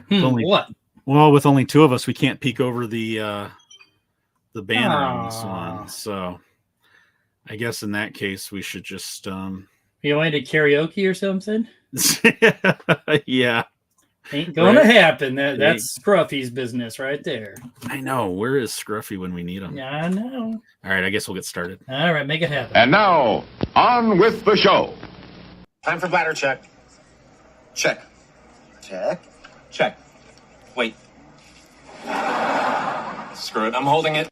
What? Well, with only two of us, we can't peek over the banner on this one. So I guess in that case, we should just You want to karaoke or something? Yeah. Ain't gonna happen. That's Scruffy's business right there. I know. Where is Scruffy when we need him? Yeah, I know. All right, I guess we'll get started. All right, make it happen. And now, on with the show. Time for bladder check. Check. Check. Check. Wait. Screw it, I'm holding it.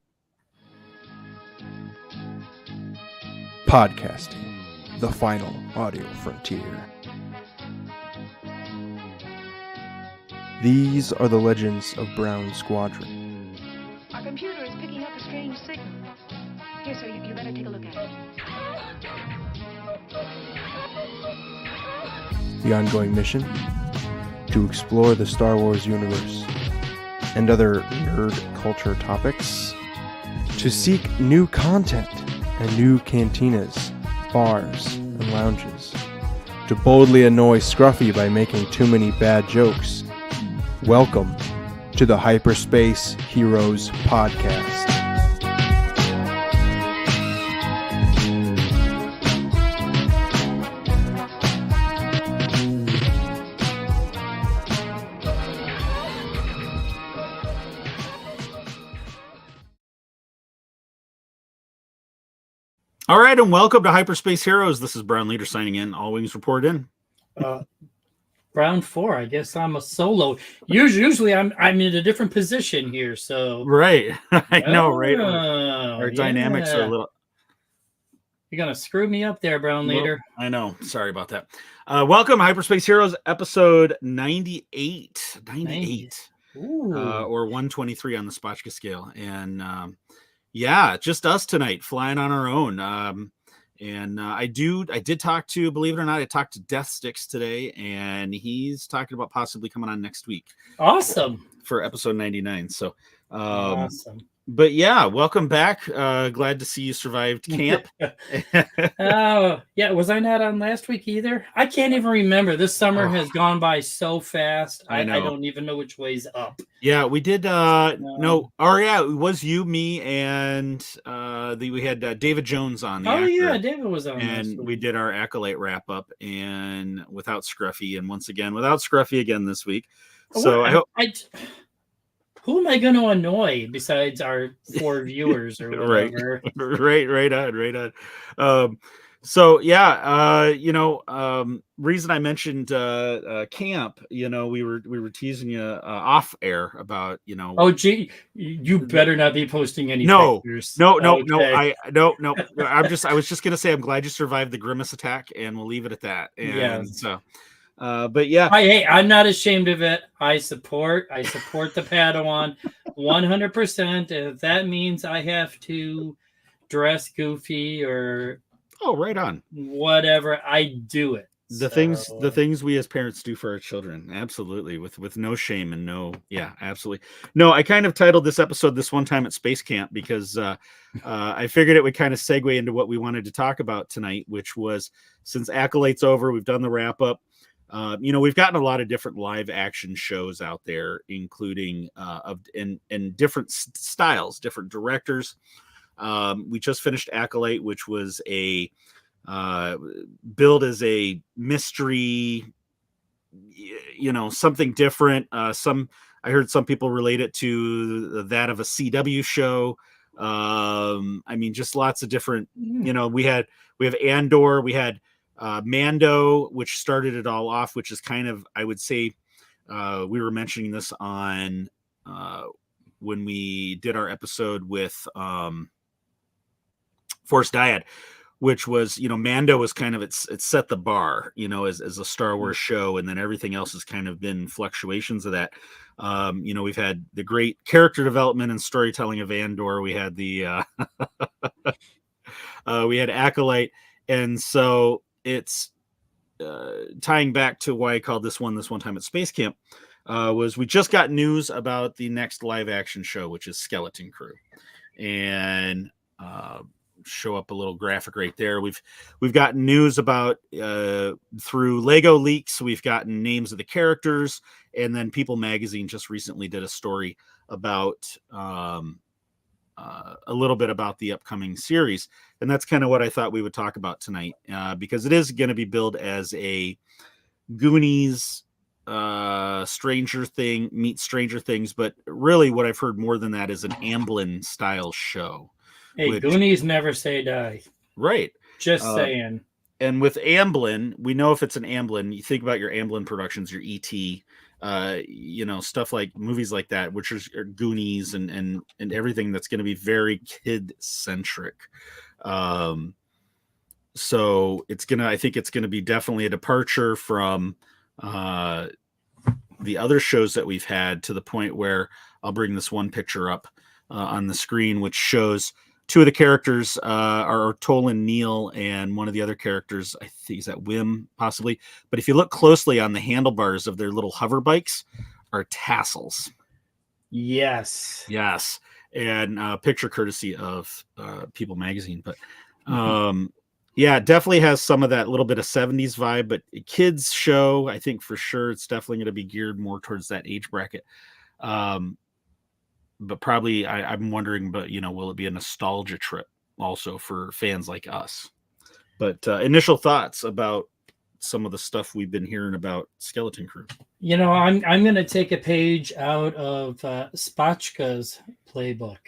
Podcasting, the final audio frontier. These are the legends of Brown Squadron. Our computer is picking up a strange signal. Here, sir, you better take a look at it. The ongoing mission? To explore the Star Wars universe and other nerd culture topics. To seek new content and new cantinas, bars, and lounges. To boldly annoy Scruffy by making too many bad jokes. Welcome to the Hyperspace Heroes Podcast. All right, and welcome to Hyperspace Heroes. This is Brown Leader signing in. All wings report in. Round 4. I guess I'm a solo. Usually I'm in a different position here. So right, I know, right? Our dynamics are a little. You're gonna screw me up there, Brown Leader. Well, I know. Sorry about that. Welcome, Hyperspace Heroes, episode 98. 98. Or 123 on the Spotchka scale, and yeah, just us tonight, flying on our own. And I did talk to, believe it or not, I talked to Death Sticks today, and he's talking about possibly coming on next week. Awesome. For episode 99. So, awesome. But yeah, welcome back. Glad to see you survived camp. Yeah. Was I not on last week either? I can't even remember. This summer has gone by so fast. I don't even know which way's up. Yeah, we did. No. Oh yeah, it was you, me, and we had David Jones on. Yeah, David was on. And we did our Acolyte wrap up, and without Scruffy, and once again without Scruffy again this week. So I hope. Who am I going to annoy besides our 4 viewers or whatever? Right on. So yeah, reason I mentioned camp, we were teasing you off air about, Oh gee, you better not be posting any pictures. No. I was just gonna say I'm glad you survived the Grimace attack, and we'll leave it at that. And so. But yeah, I'm not ashamed of it. I support the Padawan 100%. If that means I have to dress goofy or right on, whatever, I do it. The things we as parents do for our children, absolutely, with no shame and absolutely. No, I kind of titled this episode "This One Time at Space Camp" because I figured it would kind of segue into what we wanted to talk about tonight, which was, since Acolyte's over, we've done the wrap up. We've gotten a lot of different live action shows out there, including in different styles, different directors. We just finished Acolyte, which was a billed as a mystery, something different. I heard some people relate it to that of a CW show. Just lots of different. We have Andor, we had Mando, which started it all off, which is kind of, I would say, we were mentioning this on when we did our episode with Force Dyad, which was, Mando was kind of, it's set the bar, as a Star Wars show, and then everything else has kind of been fluctuations of that. We've had the great character development and storytelling of Andor. We had the we had Acolyte, and so it's tying back to why I called this one time at Space Camp, was we just got news about the next live action show, which is Skeleton Crew. And show up a little graphic right there. We've gotten news about through Lego leaks. We've gotten names of the characters, and then People Magazine just recently did a story about a little bit about the upcoming series, and that's kind of what I thought we would talk about tonight, because it is going to be billed as a Goonies Stranger Things, but really what I've heard more than that is an Amblin style show. Hey, Goonies never say die. Right. Just saying. And with Amblin, we know if it's an Amblin, you think about your Amblin productions, your E.T., stuff like movies like that, which are Goonies and everything that's going to be very kid centric. So I think it's going to be definitely a departure from the other shows that we've had, to the point where I'll bring this one picture up on the screen, which shows two of the characters are Tolan Neal, and one of the other characters, I think, is that Wim, possibly. But if you look closely on the handlebars of their little hover bikes, are tassels. Yes. And picture courtesy of People Magazine. But yeah, it definitely has some of that little bit of 70s vibe, but a kids show, I think for sure it's definitely going to be geared more towards that age bracket. But probably I'm wondering, but will it be a nostalgia trip also for fans like us? But initial thoughts about some of the stuff we've been hearing about Skeleton Crew. I'm going to take a page out of Spotchka's playbook.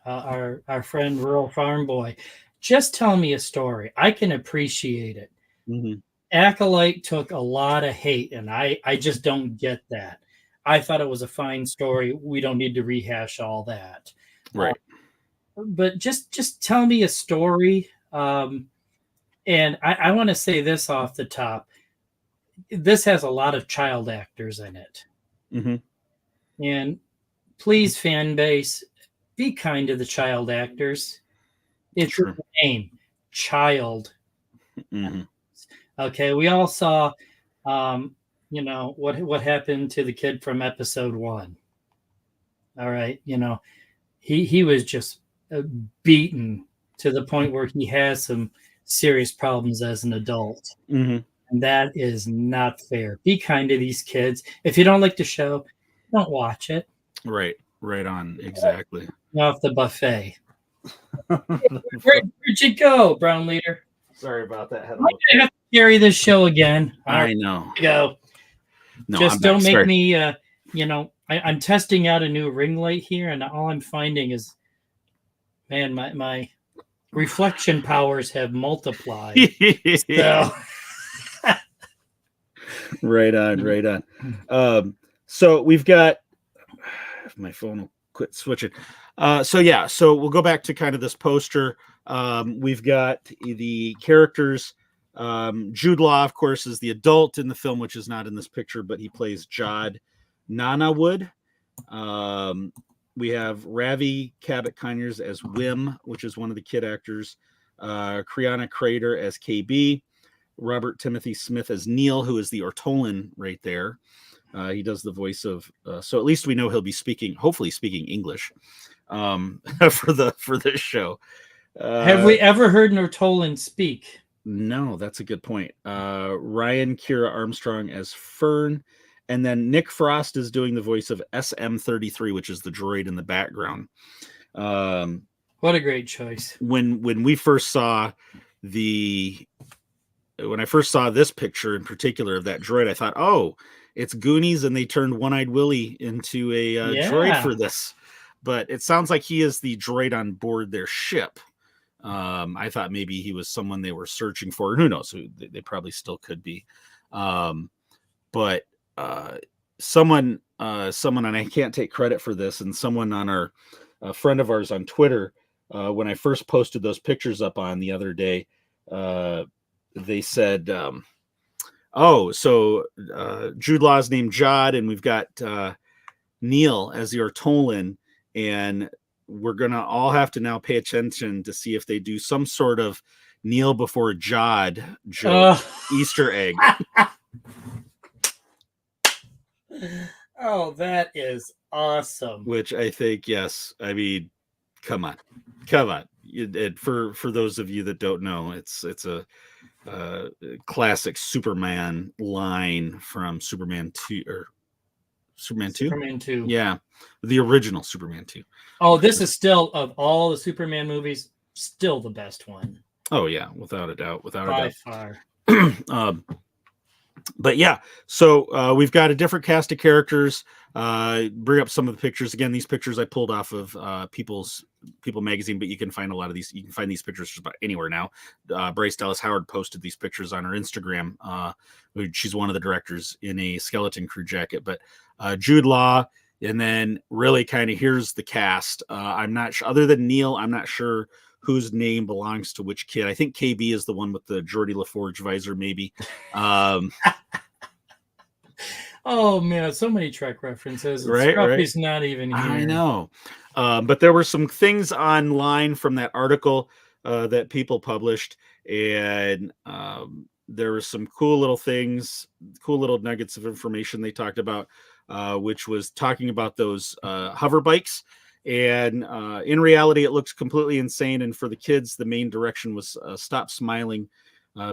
Our friend Rural Farm Boy. Just tell me a story. I can appreciate it. Mm-hmm. Acolyte took a lot of hate, and I just don't get that. I thought it was a fine story. We don't need to rehash all that. Right. But just tell me a story. And I want to say this off the top. This has a lot of child actors in it. Mm-hmm. And please, fan base, be kind to the child actors. It's Sure. a name, child. Mm-hmm. Okay, we all saw, what happened to the kid from episode 1. All right, he was just beaten to the point where he has some serious problems as an adult, Mm-hmm. and that is not fair. Be kind to these kids. If you don't like the show, don't watch it. Right on, exactly. Off the buffet. Where'd you go, Brown Leader? Sorry about that. I have to carry this show again. I know. Go. No, Just don't make Sorry. me. I'm testing out a new ring light here, and all I'm finding is, man, my reflection powers have multiplied. So. Right on. So we've got. My phone will quit switching. So we'll go back to kind of this poster. We've got the characters. Jude Law, of course, is the adult in the film, which is not in this picture, but he plays Jod Nanawood. We have Ravi Cabot-Conyers as Wim, which is one of the kid actors. Kriana Crater as KB. Robert Timothy Smith as Neil, who is the Ortolan right there. He does the voice of, so at least we know he'll be hopefully speaking English for this show. Have we ever heard an Ortolan speak? No, that's a good point. Ryan Kira Armstrong as Fern, and then Nick Frost is doing the voice of SM-33, which is the droid in the background. What a great choice. When I first saw this picture in particular of that droid, I thought, oh, it's Goonies, and they turned One-Eyed Willie into a droid for this. But it sounds like he is the droid on board their ship. I thought maybe he was someone they were searching for. Who knows? They probably still could be. But someone, and I can't take credit for this, and someone on a friend of ours on Twitter, when I first posted those pictures up on the other day, they said, Jude Law's named Jod, and we've got Neil as the Ortolan, and we're gonna all have to now pay attention to see if they do some sort of Neil before Jod joke Easter egg. Oh, that is awesome. Which I think, yes. I mean, come on. for those of you that don't know, it's a classic Superman line from Superman 2 or Superman 2. Superman 2. Yeah, the original Superman 2. Oh, this is still, of all the Superman movies, still the best one. Oh yeah, without a doubt, By far. But yeah, so we've got a different cast of characters. Bring up some of the pictures again. These pictures I pulled off of People magazine, but you can find a lot of these. You can find these pictures just about anywhere now. Bryce Dallas Howard posted these pictures on her Instagram. She's one of the directors in a Skeleton Crew jacket. But Jude Law, and then really kind of here's the cast. I'm not sure, other than Neil, I'm not sure whose name belongs to which kid. I think KB is the one with the Geordie LaForge visor, maybe. Oh man, so many Trek references. Right, Scruffy's not even here. I know. But there were some things online from that article that People published, and there were some cool little things, cool little nuggets of information they talked about, which was talking about those hover bikes. And in reality, it looks completely insane. And for the kids, the main direction was stop smiling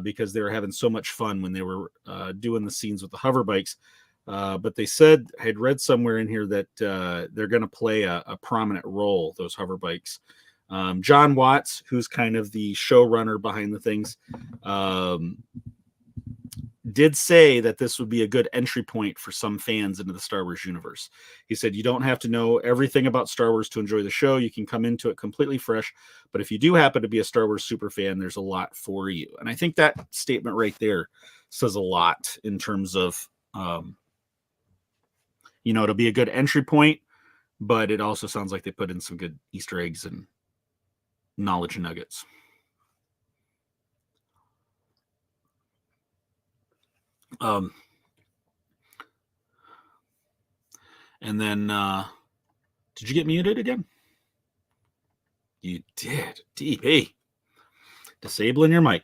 because they were having so much fun when they were doing the scenes with the hover bikes. But they said, I had read somewhere in here that they're going to play a prominent role, those hover bikes. John Watts, who's kind of the showrunner behind the things, did say that this would be a good entry point for some fans into the Star Wars universe. He said, you don't have to know everything about Star Wars to enjoy the show. You can come into it completely fresh. But if you do happen to be a Star Wars super fan, there's a lot for you. And I think that statement right there says a lot in terms of, it'll be a good entry point, but it also sounds like they put in some good Easter eggs and knowledge nuggets. And then did you get muted again? You did. DP. Disabling your mic.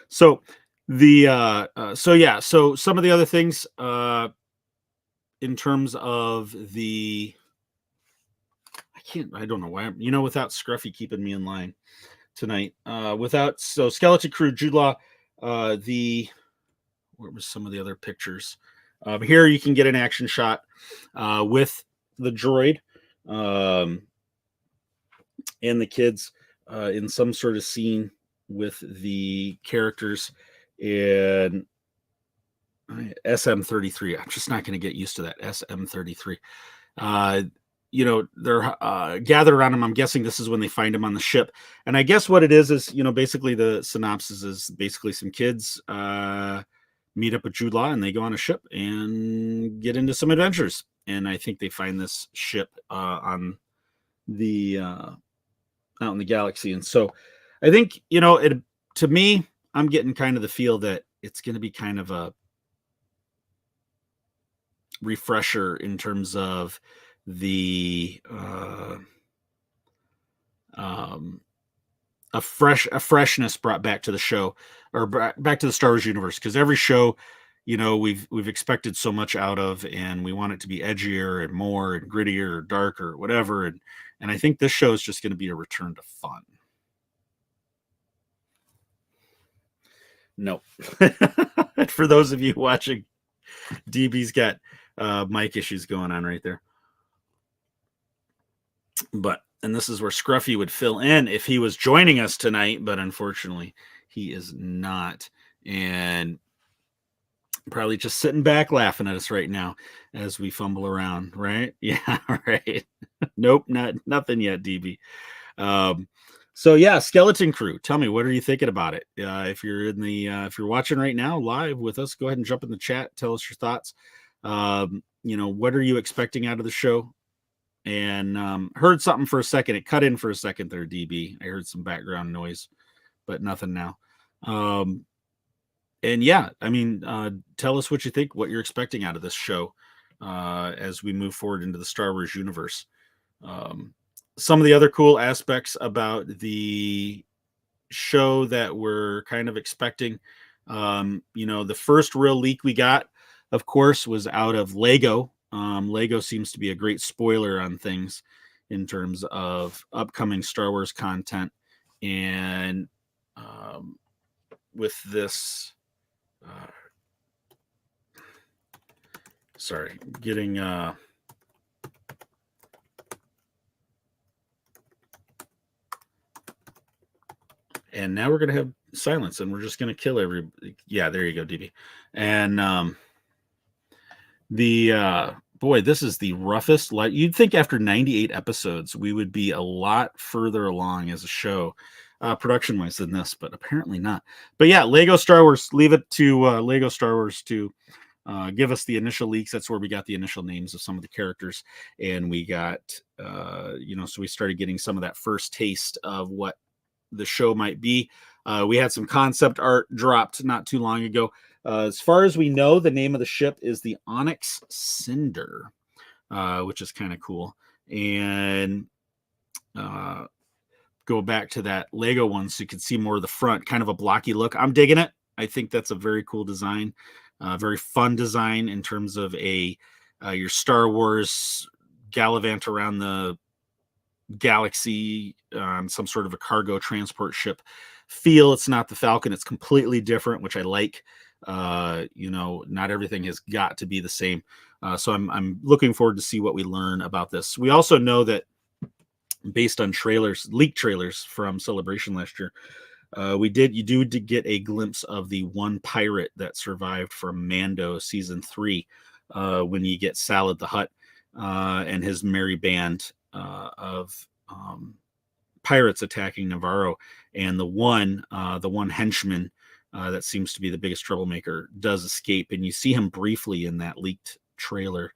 So so some of the other things in terms of the I don't know why without Scruffy keeping me in line tonight. Skeleton Crew, Jude Law, where was some of the other pictures? Here you can get an action shot with the droid and the kids in some sort of scene with the characters in SM-33. I'm just not going to get used to that. SM-33. They're gathered around him. I'm guessing this is when they find him on the ship. And I guess what it is, basically the synopsis is basically some kids meet up with Jude Law and they go on a ship and get into some adventures. And I think they find this ship on the out in the galaxy. And so I think, to me, I'm getting kind of the feel that it's going to be kind of a refresher in terms of the a freshness brought back to the show, or back to the Star Wars universe, because every show we've expected so much out of, and we want it to be edgier and more and grittier or darker or whatever, and I think this show is just going to be a return to fun. No. For those of you watching, DB's got mic issues going on right there. And this is where Scruffy would fill in if he was joining us tonight, but unfortunately he is not. And probably just sitting back laughing at us right now as we fumble around, right? Yeah, right. Nope, nothing yet, DB. So yeah, Skeleton Crew. Tell me, what are you thinking about it? If you're if you're watching right now live with us, go ahead and jump in the chat. Tell us your thoughts. What are you expecting out of the show? And heard something for a second. It cut in for a second there, DB. I heard some background noise, but nothing now. And yeah, tell us what you think, what you're expecting out of this show as we move forward into the Star Wars universe. Some of the other cool aspects about the show that we're kind of expecting, the first real leak we got, of course, was out of Lego. Lego seems to be a great spoiler on things in terms of upcoming Star Wars content. And with this, sorry, getting and now we're gonna have silence, and we're just gonna kill every. Yeah, there you go, DB. And the boy, this is the roughest. Like, you'd think after 98 episodes, we would be a lot further along as a show, production wise, than this, but apparently not. But yeah, Lego Star Wars. Leave it to Lego Star Wars to give us the initial leaks. That's where we got the initial names of some of the characters, and we got so we started getting some of that first taste of what the show might be. We had some concept art dropped not too long ago. As far as we know, the name of the ship is the Onyx Cinder, which is kind of cool. And go back to that Lego one so you can see more of the front, kind of a blocky look. I'm digging it. I think that's a very cool design, very fun design in terms of your Star Wars gallivant around the galaxy on some sort of a cargo transport ship feel. It's not the Falcon. It's completely different, which I like. Not everything has got to be the same. So I'm looking forward to see what we learn about this. We also know that based on leaked trailers from Celebration last year, you did get a glimpse of the one pirate that survived from Mando season 3, when you get Salad the Hutt and his merry band of pirates attacking Navarro, and the one henchman that seems to be the biggest troublemaker does escape, and you see him briefly in that leaked trailer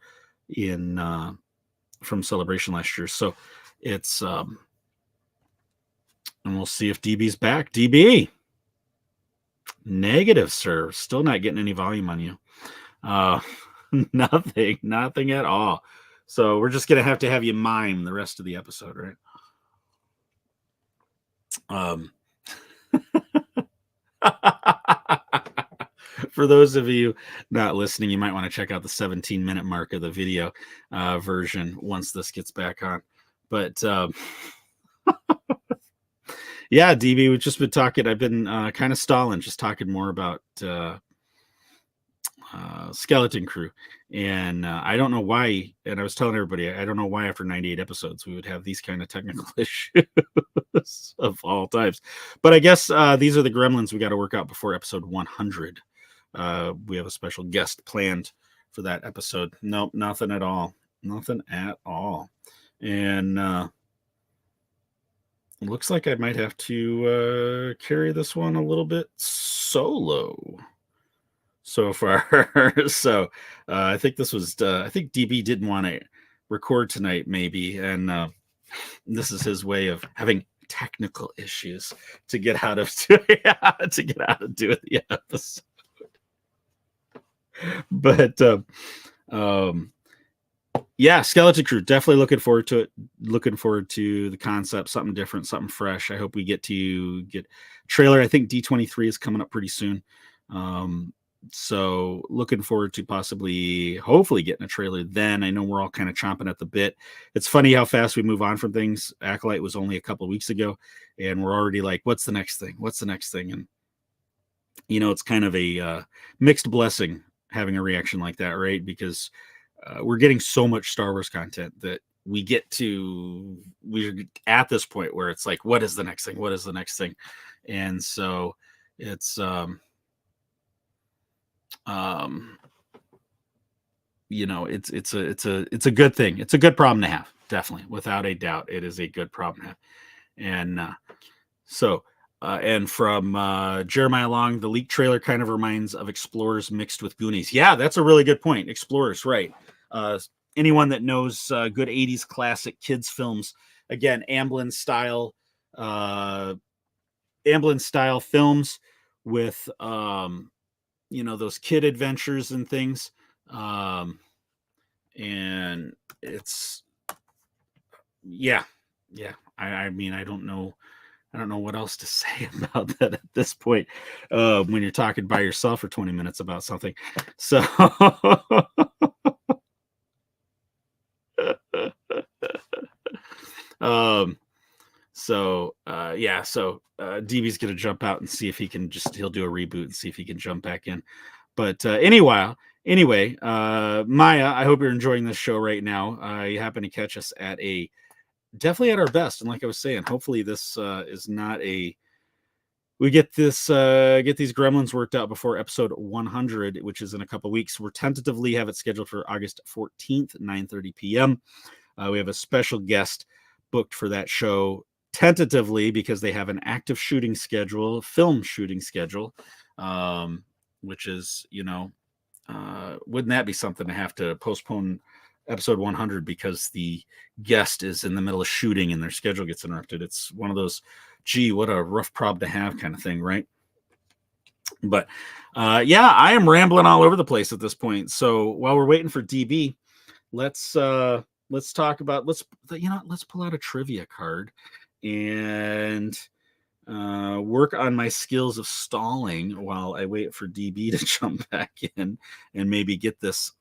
from Celebration last year. So it's and we'll see if DB's back. DB, negative, sir. Still not getting any volume on you. Nothing at all. So we're just gonna have to have you mime the rest of the episode, right? For those of you not listening, you might want to check out the 17-minute mark of the video version once this gets back on. But yeah, DB, we've just been talking. I've been kind of stalling, just talking more about Skeleton Crew, and I don't know why. And I was telling everybody, I don't know why after 98 episodes we would have these kind of technical issues of all times. But I guess these are the gremlins we got to work out before episode 100. We have a special guest planned for that episode. Nope, nothing at all. Nothing at all. And it looks like I might have to carry this one a little bit solo so far. So I think this was I think DB didn't want to record tonight, maybe, and this is his way of having technical issues to get out of doing the episode. But yeah, Skeleton Crew, definitely looking forward to it. Looking forward to the concept, something different, something fresh. I hope we get trailer. I think D23 is coming up pretty soon. So looking forward to hopefully getting a trailer then. I know we're all kind of chomping at the bit. It's funny how fast we move on from things. Acolyte was only a couple of weeks ago, and we're already like, what's the next thing? What's the next thing? And it's kind of a mixed blessing having a reaction like that, right? Because we're getting so much Star Wars content that we're at this point where it's like, what is the next thing? What is the next thing? And so it's it's a good thing. It's a good problem to have, definitely, without a doubt. It is a good problem to have. And and from Jeremiah Long, the leaked trailer kind of reminds of Explorers mixed with Goonies. Yeah, that's a really good point. Explorers, right? Anyone that knows good 80s classic kids films, again, Amblin style films with those kid adventures and things, and it's I mean, I don't know what else to say about that at this point, when you're talking by yourself for 20 minutes about something. So yeah, so DB's gonna jump out and see if he'll do a reboot and see if he can jump back in. But anyway, Maya, I hope you're enjoying this show right now. You happen to catch us definitely at our best, and like I was saying, hopefully this is not we get these gremlins worked out before episode 100, which is in a couple weeks. We're tentatively have it scheduled for August 14th, 9:30 p.m. We have a special guest booked for that show tentatively because they have an active film shooting schedule, which is, wouldn't that be something to have to postpone episode 100 because the guest is in the middle of shooting and their schedule gets interrupted? It's one of those, gee, what a rough problem to have kind of thing, right? But yeah, I am rambling all over the place at this point. So while we're waiting for DB, let's talk about, let's pull out a trivia card and work on my skills of stalling while I wait for DB to jump back in and maybe get this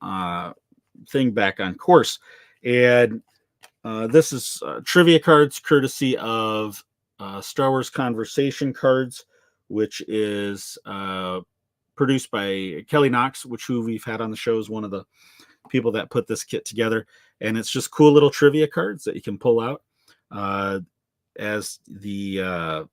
thing back on course. And this is trivia cards courtesy of Star Wars Conversation Cards, which is produced by Kelly Knox, who we've had on the show, is one of the people that put this kit together. And it's just cool little trivia cards that you can pull out as the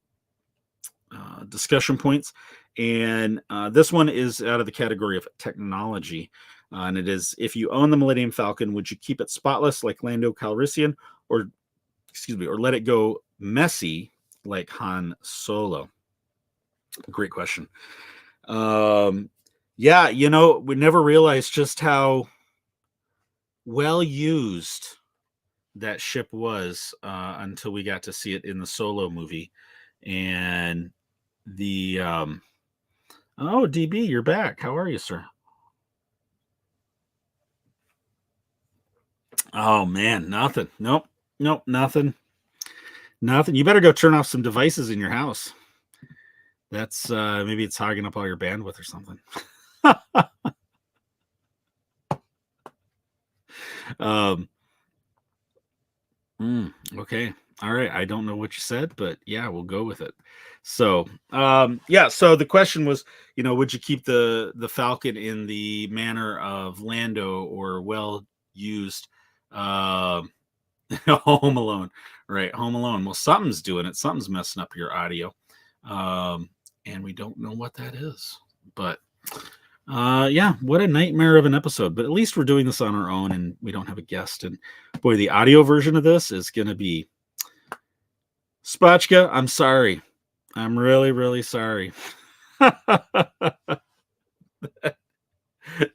discussion points. And this one is out of the category of technology. And it is, if you own the Millennium Falcon, would you keep it spotless like Lando Calrissian, or let it go messy like Han Solo? Great question. Yeah, we never realized just how well used that ship was until we got to see it in the Solo movie. And the oh, DB, you're back. How are you, sir? Oh man, nothing. Nope, nothing. You better go turn off some devices in your house. That's maybe it's hogging up all your bandwidth or something. Okay. All right. I don't know what you said, but yeah, we'll go with it. So, yeah. So the question was, would you keep the Falcon in the manner of Lando or well used Home Alone, right? Home Alone. Well, something's doing it. Something's messing up your audio, and we don't know what that is. But yeah, what a nightmare of an episode. But at least we're doing this on our own, and we don't have a guest. And boy, the audio version of this is going to be Spotchka. I'm sorry. I'm really, really sorry.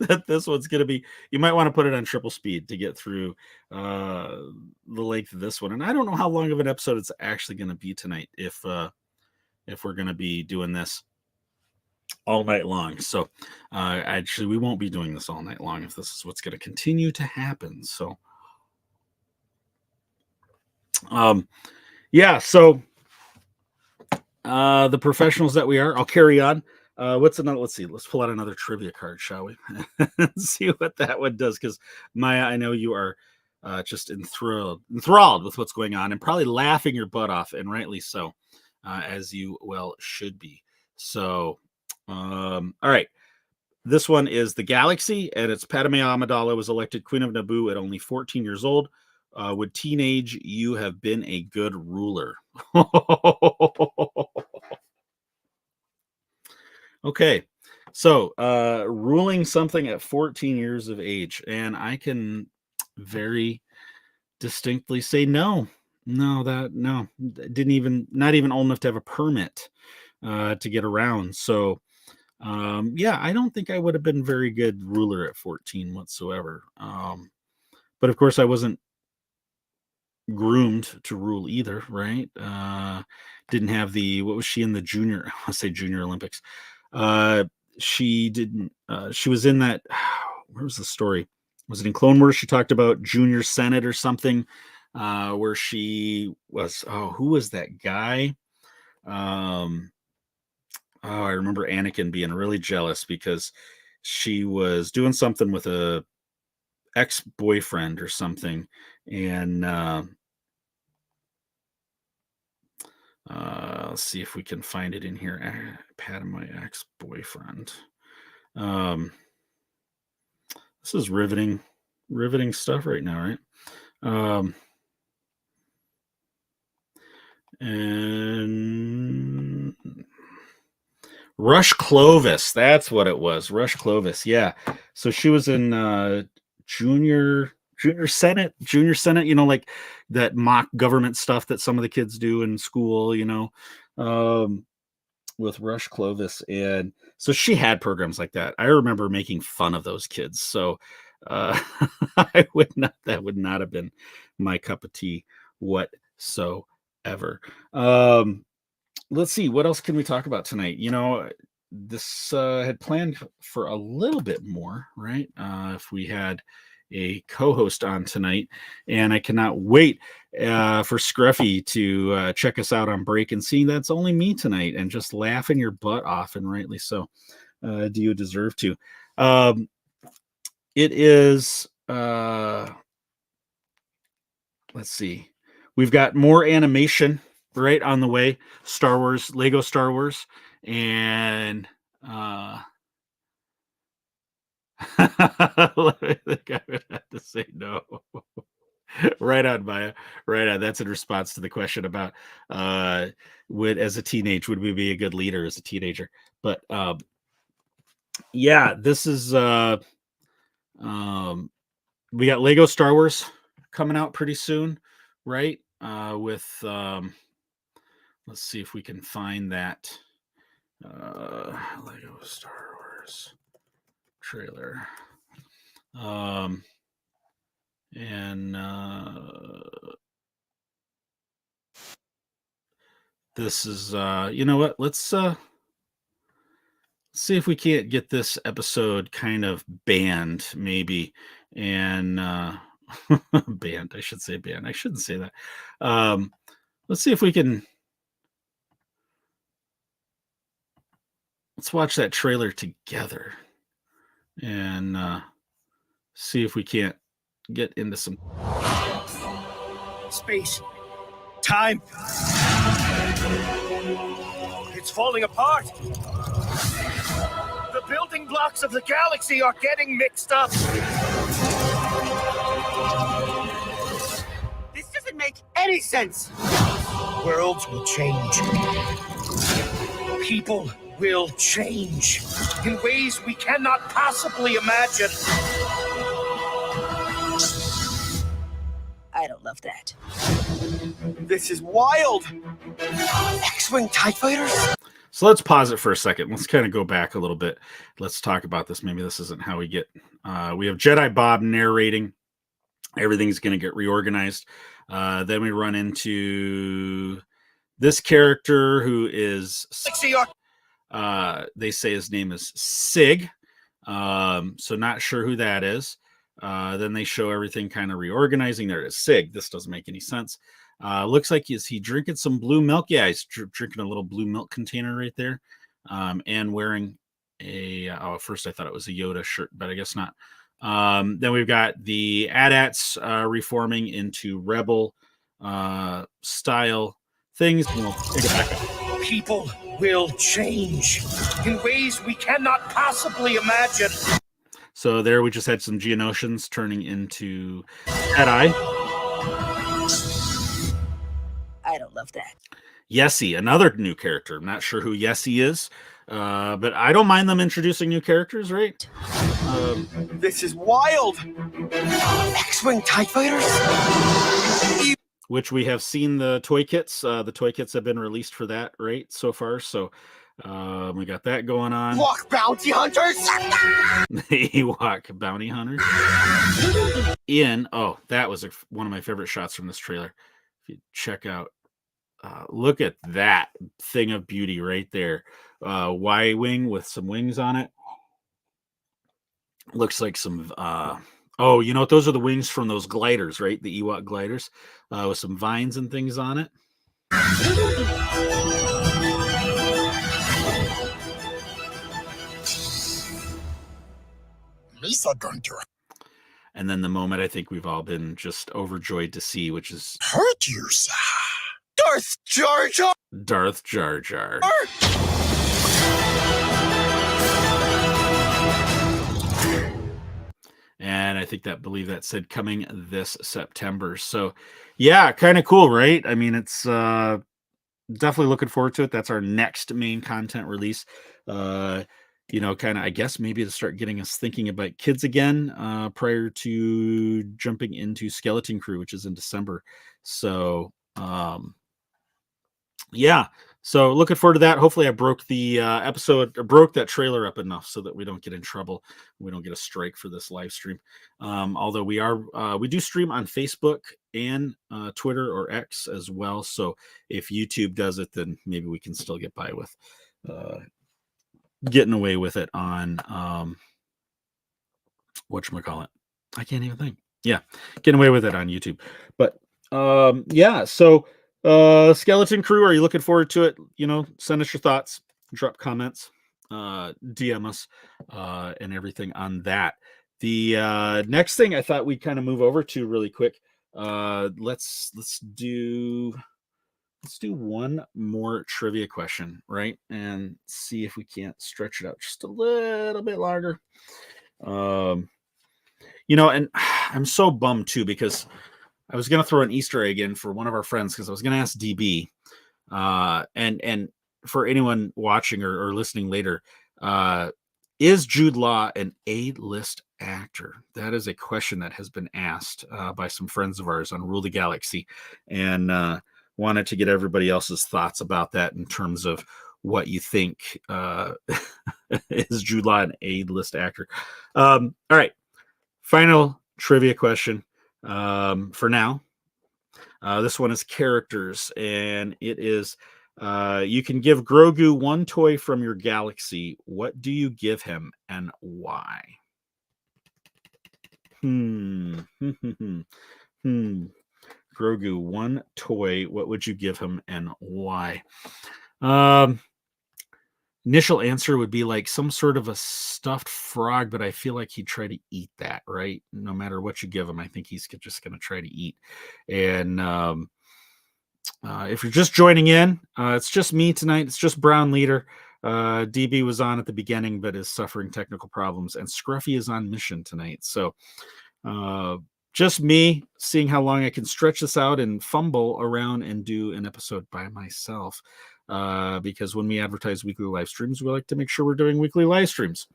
That this one's going to be, you might want to put it on triple speed to get through the length of this one. And I don't know how long of an episode it's actually going to be tonight if we're going to be doing this all night long. So actually we won't be doing this all night long if this is what's going to continue to happen. So yeah, so the professionals that we are, I'll carry on. What's another? Let's see. Let's pull out another trivia card, shall we? See what that one does. Because Maya, I know you are just enthralled with what's going on, and probably laughing your butt off, and rightly so, as you well should be. So, all right. This one is the Galaxy, and it's Padme Amidala was elected Queen of Naboo at only 14 years old. Would teenage you have been a good ruler? Okay, so ruling something at 14 years of age, and I can very distinctly say no, not even old enough to have a permit to get around. So yeah, I don't think I would have been very good ruler at 14 whatsoever. But of course I wasn't groomed to rule either, right? Didn't have what was she in the junior Olympics? She didn't, she was in that, where was the story? Was it in Clone Wars? She talked about junior Senate or something, where she was, who was that guy? I remember Anakin being really jealous because she was doing something with a ex-boyfriend or something. And, Let's see if we can find it in here. Pat of my ex-boyfriend. This is riveting stuff right now, right? And Rush Clovis, that's what it was. Rush Clovis, yeah. So she was in junior Senate, like that mock government stuff that some of the kids do in school, with Rush Clovis. And so she had programs like that. I remember making fun of those kids. So that would not have been my cup of tea whatsoever. Let's see, what else can we talk about tonight? This had planned for a little bit more, right? If we had a co-host on tonight, and I cannot wait for Scruffy to check us out on break and seeing that's only me tonight and just laughing your butt off, and rightly so. Do you deserve to? It is, let's see, we've got more animation right on the way. Star Wars, Lego Star Wars, and I think I would have to say no. Right on, Maya. Right on. That's in response to the question about as a teenage, would we be a good leader as a teenager? But yeah, this is we got Lego Star Wars coming out pretty soon, right? With let's see if we can find that Lego Star Wars trailer. And this is you know what? Let's see if we can't get this episode kind of banned, maybe. And banned, I should say banned. I shouldn't say that. Let's see if we can. Let's watch that trailer together and see if we can't get into some space, time. It's falling apart. The building blocks of the galaxy are getting mixed up. This doesn't make any sense. Worlds will change. People will change in ways we cannot possibly imagine. I don't love that. This is wild. X-Wing TIE fighters? So let's pause it for a second. Let's kind of go back a little bit. Let's talk about this. Maybe this isn't how we get. We have Jedi Bob narrating. Everything's going to get reorganized. Then we run into this character who is. They say his name is Sig. So not sure who that is. Then they show everything kind of reorganizing. There it is, Sig. This doesn't make any sense. Looks like is he drinking some blue milk? Yeah, he's drinking a little blue milk container right there, and wearing a. At first I thought it was a Yoda shirt, but I guess not. Then we've got the AT-ATs reforming into Rebel style things. We'll take it back up. People will change in ways we cannot possibly imagine. So there we just had some Geonosians turning into Jedi. I don't love that. Yessie, another new character. I'm not sure who Yessie is, but I don't mind them introducing new characters, right? This is wild. X-Wing TIE fighters? Which we have seen the toy kits. The toy kits have been released for that, right, so far. So we got that going on. Ewok bounty hunters! The Ewok bounty hunters. That was one of my favorite shots from this trailer. If you check out, look at that thing of beauty right there. Y-wing with some wings on it. Looks like some... you know what? Those are the wings from those gliders, right? The Ewok gliders with some vines and things on it. Lisa Gunter. And then the moment I think we've all been just overjoyed to see, which is Hurt yourself. Darth Jar Jar. Darth Jar Jar. And I believe that said coming this September. So yeah, kind of cool, right? I mean, it's definitely looking forward to it. That's our next main content release. Kind of, I guess maybe to start getting us thinking about kids again, prior to jumping into Skeleton Crew, which is in December. So yeah, so looking forward to that. Hopefully I broke the broke that trailer up enough so that we don't get in trouble. We don't get a strike for this live stream. Although we do stream on Facebook and Twitter or X as well. So if YouTube does it, then maybe we can still get by with getting away with it on whatchamacallit. I can't even think. Yeah, getting away with it on YouTube. But yeah, so Skeleton Crew, are you looking forward to it? Send us your thoughts, drop comments, DM us, and everything on that. The next thing I thought we'd kind of move over to really quick. Let's do one more trivia question, right? And see if we can't stretch it out just a little bit longer. And I'm so bummed too, because I was going to throw an Easter egg in for one of our friends, because I was going to ask DB, and for anyone watching or listening later, is Jude Law an A-list actor? That is a question that has been asked by some friends of ours on Rule the Galaxy, and wanted to get everybody else's thoughts about that in terms of what you think. Is Jude Law an A-list actor? All right, final trivia question. For now, this one is characters, and it is you can give Grogu one toy from your galaxy. What do you give him and why? Grogu one toy, what would you give him and why? Initial answer would be like some sort of a stuffed frog, but I feel like he'd try to eat that, right? No matter what you give him, I think he's just going to try to eat. And if you're just joining in, it's just me tonight. It's just Brown Leader. DB was on at the beginning, but is suffering technical problems. And Scruffy is on mission tonight. So just me seeing how long I can stretch this out and fumble around and do an episode by myself. Because when we advertise weekly live streams, we like to make sure we're doing weekly live streams.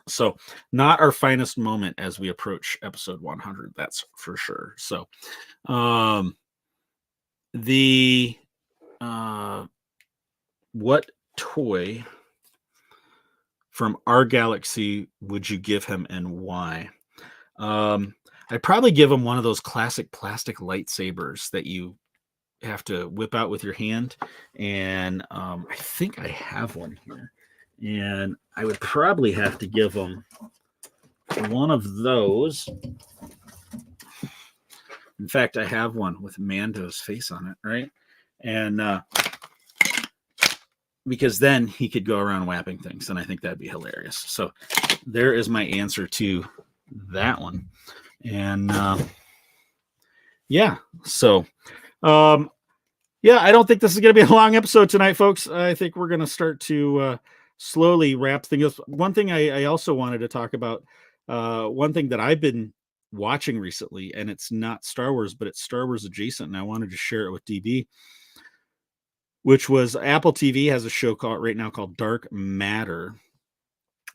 So not our finest moment as we approach episode 100, that's for sure. So what toy from our galaxy would you give him and why? I'd probably give him one of those classic plastic lightsabers that you have to whip out with your hand, and I think I have one here, and I would probably have to give him one of those. In fact, I have one with Mando's face on it, right? And because then he could go around whapping things, and I think that'd be hilarious. So there is my answer to that one. And yeah, so yeah, I don't think this is going to be a long episode tonight, folks. I think we're going to start to slowly wrap things up. One thing I also wanted to talk about, one thing that I've been watching recently, and it's not Star Wars, but it's Star Wars adjacent, and I wanted to share it with DB, which was Apple TV has a show right now called Dark Matter,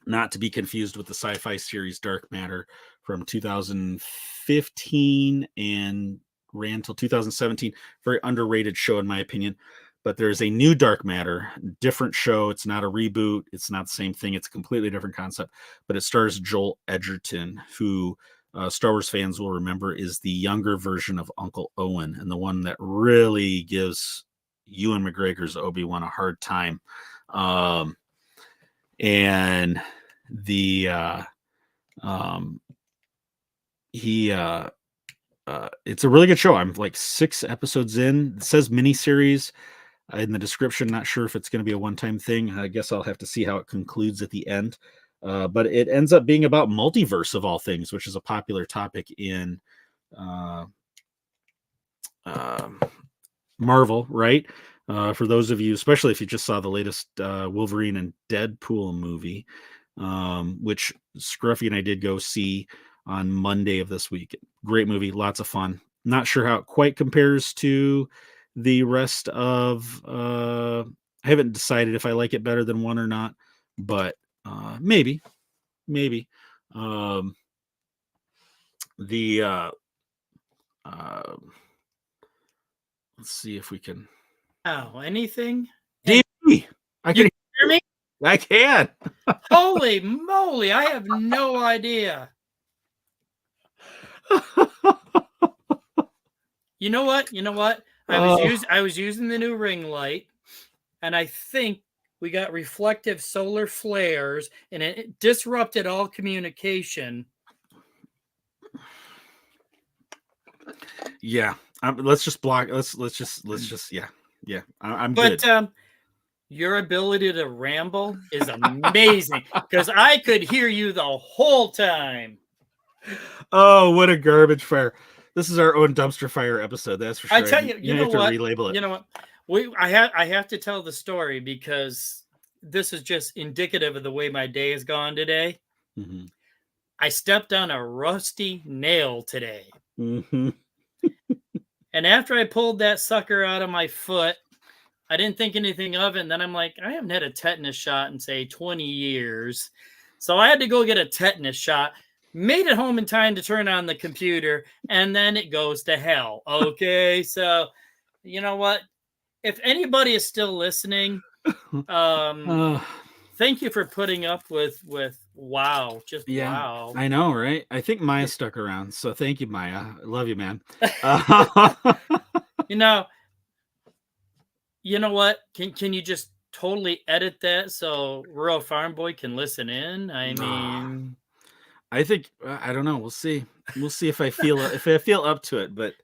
not to be confused with the sci-fi series Dark Matter from 2015 and ran until 2017. Very underrated show in my opinion. But there's a new Dark Matter, different show. It's not a reboot. It's not the same thing. It's a completely different concept. But it stars Joel Edgerton, who Star Wars fans will remember is the younger version of Uncle Owen, and the one that really gives Ewan McGregor's Obi-Wan a hard time. And it's a really good show. I'm like 6 episodes in. It says miniseries in the description. Not sure if it's going to be a one-time thing. I guess I'll have to see how it concludes at the end. But it ends up being about multiverse of all things, which is a popular topic in Marvel, right? For those of you, especially if you just saw the latest Wolverine and Deadpool movie, which Scruffy and I did go see on Monday of this week. Great movie, lots of fun. Not sure how it quite compares to the rest of. I haven't decided if I like it better than one or not, but maybe. The let's see if we can. Oh, anything? Davey, I You can hear me? I can. Holy moly! I have no idea. You know what? I was using the new ring light, and I think we got reflective solar flares, and it disrupted all communication. Yeah. Let's just block. Let's just yeah. I'm But good. your ability to ramble is amazing because I could hear you the whole time. Oh, what a garbage fire! This is our own dumpster fire episode. That's for sure. I tell you, you know have to what? relabel it. You know what? I have to tell the story because this is just indicative of the way my day has gone today. Mm-hmm. I stepped on a rusty nail today. Mm-hmm. And after I pulled that sucker out of my foot, I didn't think anything of it. And then I'm like, I haven't had a tetanus shot in, say, 20 years. So I had to go get a tetanus shot, made it home in time to turn on the computer, and then it goes to hell. Okay. So, you know what? If anybody is still listening, thank you for putting up with wow. Just wow. I know, right? I think Maya stuck around. So thank you, Maya. I love you, man. You know what? Can you just totally edit that so Rural Farm Boy can listen in? I mean, I think I don't know. We'll see. We'll see if I feel up to it. But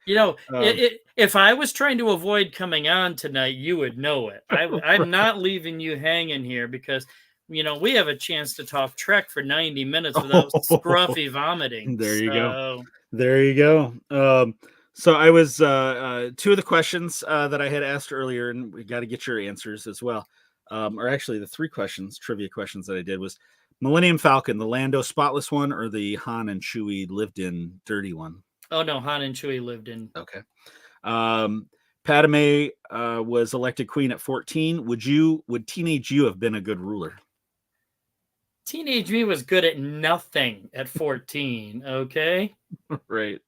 if I was trying to avoid coming on tonight, you would know it. I'm not leaving you hanging here because we have a chance to talk Trek for 90 minutes without scruffy vomiting. There you go. There you go. So I was two of the questions that I had asked earlier, and we got to get your answers as well. Or actually, the three trivia questions that I did was Millennium Falcon, the Lando spotless one, or the Han and Chewie lived in dirty one? Oh no, Han and Chewie lived in. Okay. Padme was elected queen at 14. Would teenage you have been a good ruler? Teenage me was good at nothing at 14. Okay. Right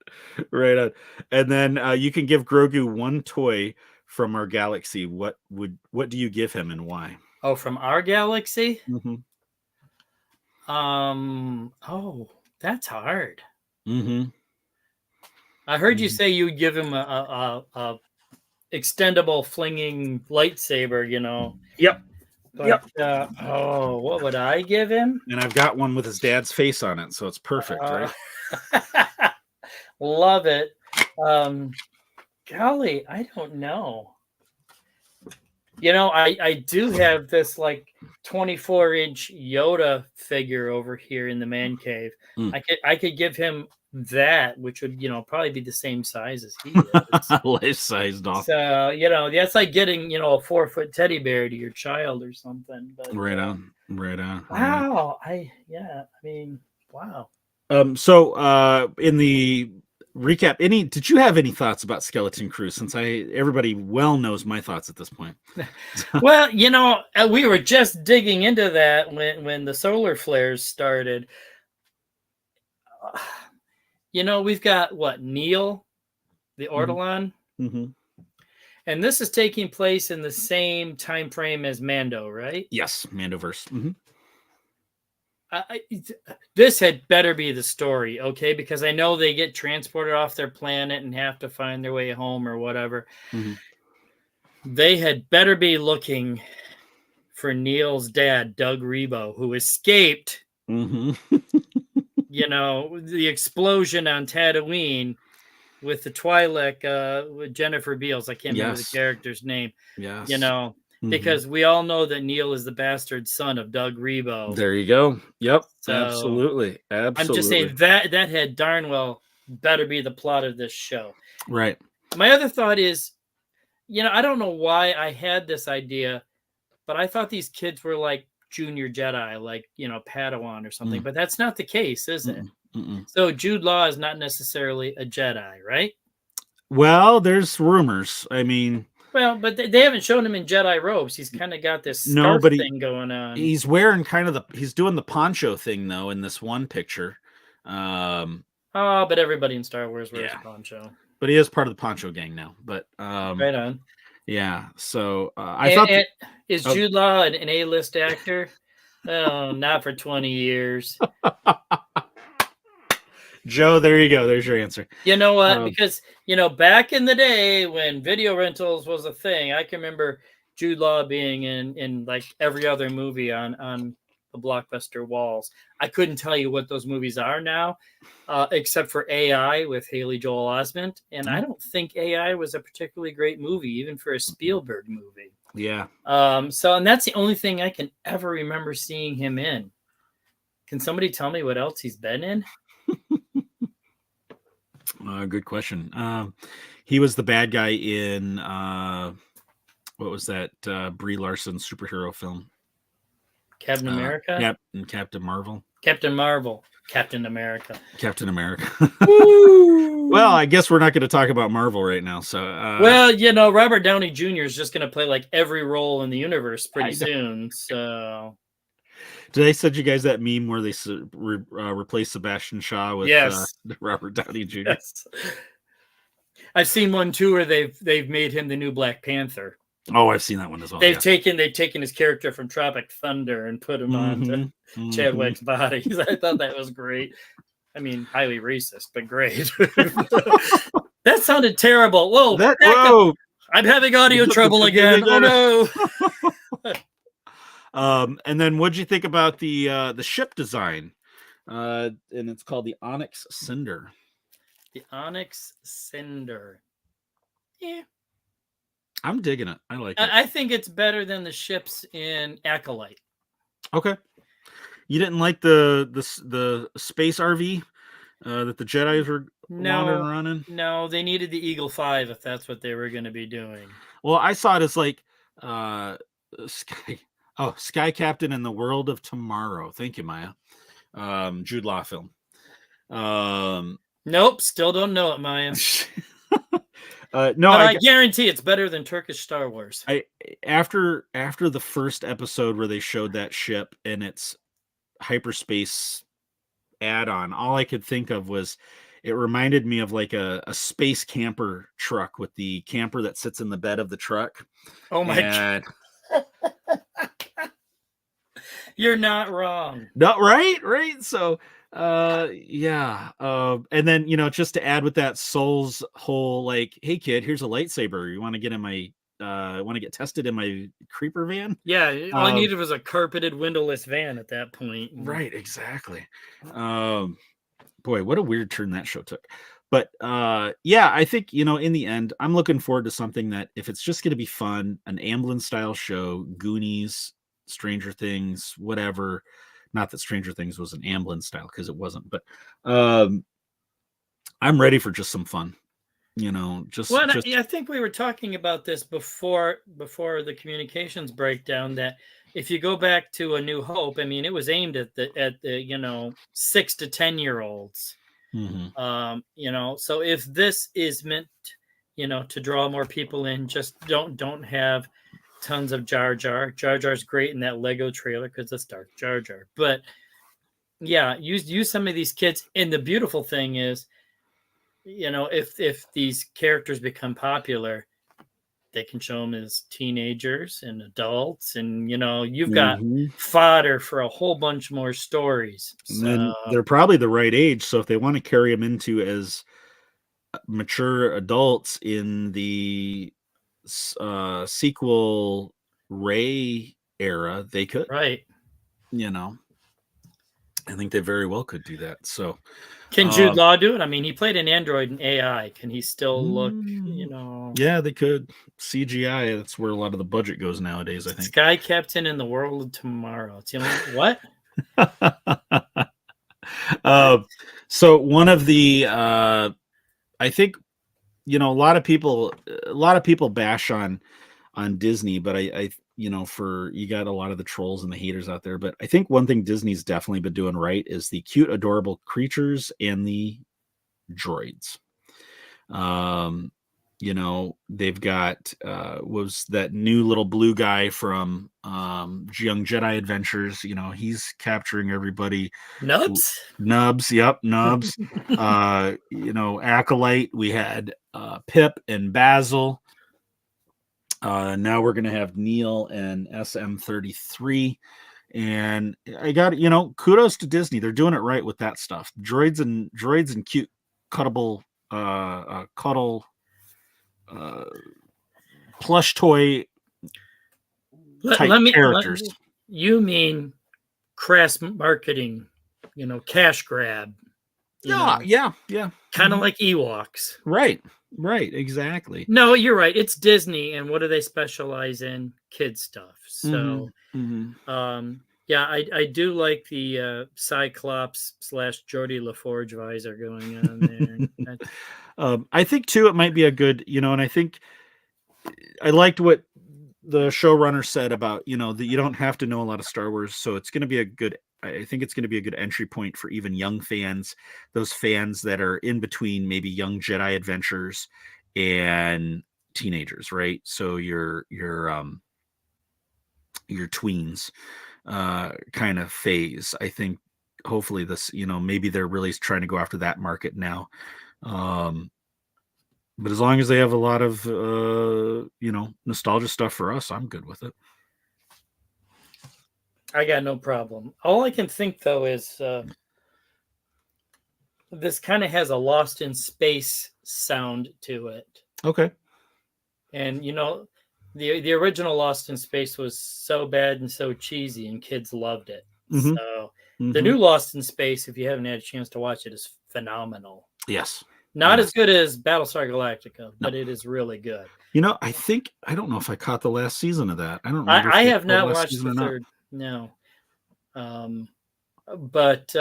on. And then you can give Grogu one toy from our galaxy. What do you give him and why? Oh, from our galaxy? Mm-hmm. Oh, that's hard. Mm-hmm. I heard you say you would give him a extendable flinging lightsaber, Yep. But, what would I give him? And I've got one with his dad's face on it, so it's perfect, right? Love it. Golly, I don't know. I do have this 24-inch Yoda figure over here in the man cave. I could give him that, which would probably be the same size as he is. Life size dog. So that's like getting a 4-foot teddy bear to your child or something. But, right on. Wow. Wow. So in the recap, did you have any thoughts about Skeleton Crew, since everybody well knows my thoughts at this point? Well, we were just digging into that when the solar flares started. We've got Neil, the Ortolan, mm-hmm. and this is taking place in the same time frame as Mando, right? Yes, Mandoverse. Mm-hmm. This had better be the story, okay? Because I know they get transported off their planet and have to find their way home or whatever. Mm-hmm. They had better be looking for Neil's dad, Doug Rebo, who escaped. Mm-hmm. The explosion on Tatooine with the Twi'lek with Jennifer Beals. I can't remember the character's name. Yes. Because we all know that Neil is the bastard son of Doug Rebo. There you go. Yep. So, Absolutely. I'm just saying that had darn well better be the plot of this show. Right. My other thought is, I don't know why I had this idea, but I thought these kids were like junior Jedi, like, Padawan or something. But that's not the case, is it? So Jude Law is not necessarily a Jedi, right? Well, there's rumors. I mean, well, but they haven't shown him in Jedi robes. He's kind of got this scarf thing going on. He's wearing he's doing the poncho thing though in this one picture. But everybody in Star Wars wears a poncho. But he is part of the poncho gang now. But right on. Yeah. So I thought is Jude Law an A-list actor? Oh, not for 20 years. Joe, there you go. There's your answer. You know what? Because, back in the day when video rentals was a thing, I can remember Jude Law being in like every other movie on the Blockbuster walls. I couldn't tell you what those movies are now, except for AI with Haley Joel Osment. And I don't think AI was a particularly great movie, even for a Spielberg movie. Yeah. And that's the only thing I can ever remember seeing him in. Can somebody tell me what else he's been in? Good question. He was the bad guy in what was that Brie Larson superhero film? Captain America? Captain Marvel. Captain Marvel. Captain America. Captain America. Well, I guess we're not going to talk about Marvel right now. So, Robert Downey Jr. is just going to play like every role in the universe pretty soon. So, did I send you guys that meme where they replace Sebastian Shaw with Robert Downey Jr.? Yes. I've seen one too where they've made him the new Black Panther. Oh, I've seen that one as well. They've taken his character from Tropic Thunder and put him on Chadwick's body. I thought that was great. I mean, highly racist, but great. That sounded terrible. Whoa! I'm having audio trouble again. Oh no! And then, what'd you think about the ship design? And it's called the Onyx Cinder. The Onyx Cinder. Yeah. I'm digging it. I like it. I think it's better than the ships in Acolyte. Okay. You didn't like the space RV that the Jedis were wandering around in? No, they needed the Eagle 5 if that's what they were going to be doing. Well, I saw it as like Sky Captain in the World of Tomorrow. Thank you, Maya. Jude Law film. Nope, still don't know it, Maya. No, but I guarantee it's better than Turkish Star Wars. After the first episode where they showed that ship and its hyperspace add-on, all I could think of was it reminded me of like a space camper truck with the camper that sits in the bed of the truck. Oh my God. You're not wrong. No, right. So and then just to add with that Soul's whole like, hey kid, here's a lightsaber, you want to get in my want to get tested in my creeper van? All I needed was a carpeted windowless van at that point. Right, exactly. Boy, what a weird turn that show took. But I think in the end I'm looking forward to something that, if it's just going to be fun, an Amblin style show, Goonies, Stranger Things, whatever. Not that Stranger Things was an Amblin style, because it wasn't, but I'm ready for just some fun. I think we were talking about this before the communications breakdown, that if you go back to A New Hope, I mean, it was aimed at the 6 to 10 year olds. So if this is meant to draw more people in, just don't have tons of Jar Jar. Jar Jar's great in that Lego trailer because it's Darth Jar Jar. But yeah, use some of these kids. And the beautiful thing is, if these characters become popular, they can show them as teenagers and adults, and you've got fodder for a whole bunch more stories. And then they're probably the right age, so if they want to carry them into as mature adults in the sequel Rey era, they could. Right. I think they very well could do that. So can Jude Law do it? I mean, he played an android in AI. Can he still look, Yeah, they could. CGI, that's where a lot of the budget goes nowadays, I think. Sky Captain in the World of Tomorrow. It's what? So one of the I think you know, a lot of people bash on Disney, but I you know, for you got a lot of the trolls and the haters out there. But I think one thing Disney's definitely been doing right is the cute, adorable creatures and the droids. Um, you know, they've got was that new little blue guy from Young Jedi Adventures. You know, he's capturing everybody. Nubs? Nubs, yep, Nubs. You know, Acolyte. We had Pip and Basil. Now we're gonna have Neil and SM33. And I got, you know, kudos to Disney. They're doing it right with that stuff. Droids and cute cuddable cuddle plush toy type characters. You mean crass marketing, you know, cash grab. Yeah. Kind of like Ewoks. Right, exactly. No, you're right. It's Disney, and what do they specialize in? Kid stuff. So, yeah, I do like the Cyclops / Geordie LaForge visor going on there. I think too, it might be a good, you know, and I think I liked what the showrunner said about, you know, that you don't have to know a lot of Star Wars, so it's going to be a good. I think it's going to be a good entry point for even young fans, those fans that are in between maybe Young Jedi Adventures and teenagers, right? So your tweens kind of phase. I think hopefully this, you know, maybe they're really trying to go after that market now. But as long as they have a lot of you know, nostalgia stuff for us, I'm good with it. I got no problem. All I can think though is this kind of has a Lost in Space sound to it. Okay. And you know, the original Lost in Space was so bad and so cheesy, and kids loved it. Mhm. So the new Lost in Space, if you haven't had a chance to watch it, is phenomenal. Yes. Not as good as Battlestar Galactica, but it is really good. You know, I don't know if I caught the last season of that. I don't remember. I have not watched the third. No. But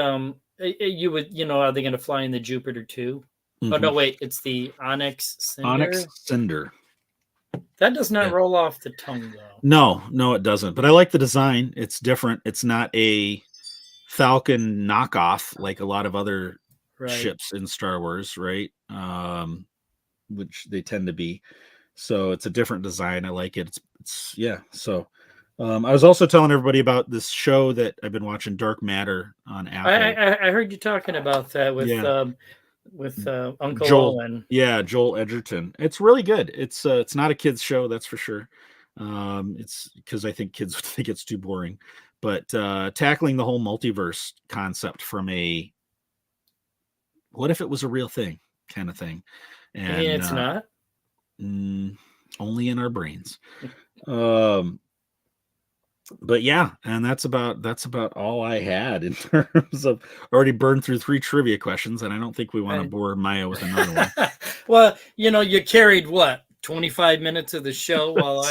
you would, you know, are they going to fly in the Jupiter too? Oh no, wait, it's the Onyx Cinder. Onyx Cinder. That does not roll off the tongue though. No, it doesn't. But I like the design. It's different. It's not a Falcon knockoff like a lot of other ships in Star Wars, right? Which they tend to be. So it's a different design. I like it. It's yeah. So I was also telling everybody about this show that I've been watching, Dark Matter on Apple. I heard you talking about that with Uncle Joel. Owen. Yeah, Joel Edgerton. It's really good. It's not a kids show, that's for sure. It's because I think kids would think it's too boring. But tackling the whole multiverse concept from a what if it was a real thing kind of thing. And it's not. Only in our brains. But yeah, and that's about all I had in terms of already burned through 3 trivia questions, and I don't think we want to bore Maya with another one. Well, you know, you carried what 25 minutes of the show while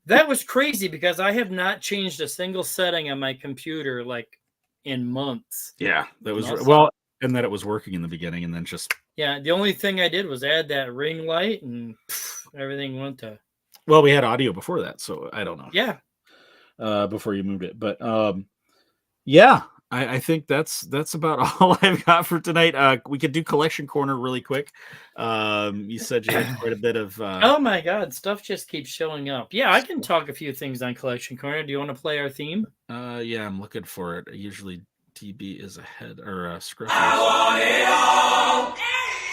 that was crazy because I have not changed a single setting on my computer like in months. Yeah, that was and that it was working in the beginning, and then just the only thing I did was add that ring light, and everything went to. Well, we had audio before that, so I don't know. Yeah. Before you moved it, but yeah, I think that's about all I've got for tonight. We could do collection corner really quick. You said you had quite a bit of oh my god, stuff just keeps showing up. Yeah, I can talk a few things on collection corner. Do you want to play our theme? Yeah, I'm looking for it. Usually DB is ahead or Scruffy. I want it all.